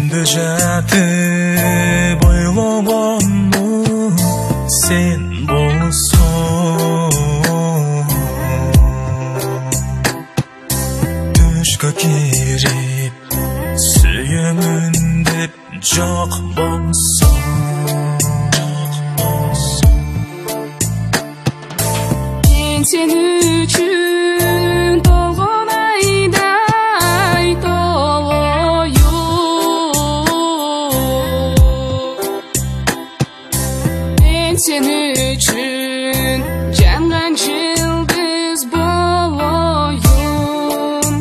Жүрегімді жатып ойлағанмын сен болсаң. Түшке кіріп сүйемін деп жоқ болсаң. Мен сен үшін толған айдай толайым. Мен сен үшін жанған жұлдыз болайым.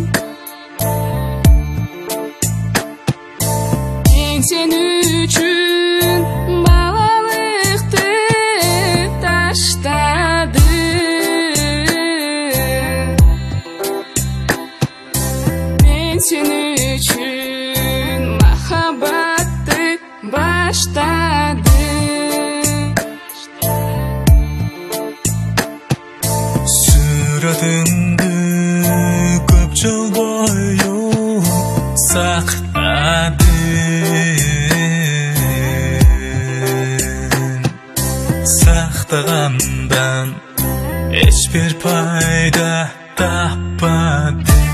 Мен сен үшін балалықты таштадым. Мен сен үшін махаббатты баштадым. Суретіңді көп жыл бойы сақтадым. Сақтағандан ешбір пайда таппадым.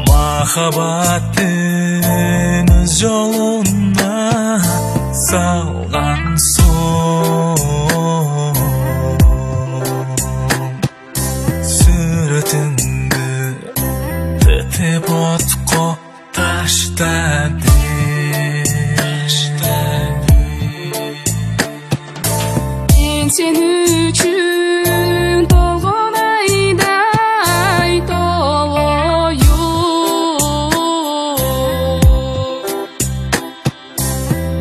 Махаббаттың өз жолына салған соң суретіңді тітіп отқа таштадым. Мен сен үшін толған айдай толайым.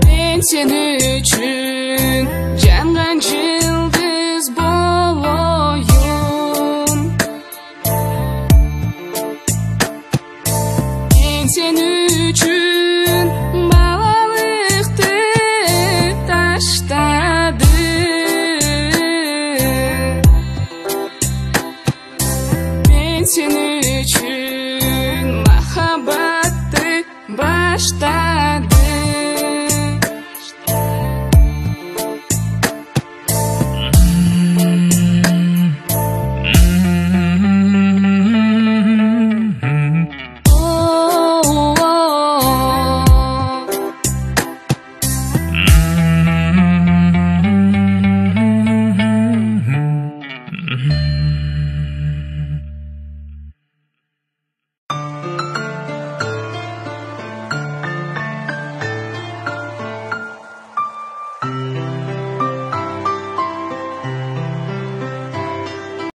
Мен сен үшін жанған жұлдыз болайым. Мен сен үшін балалықты таштадым. Мен сен үшін махаббатты баштадым.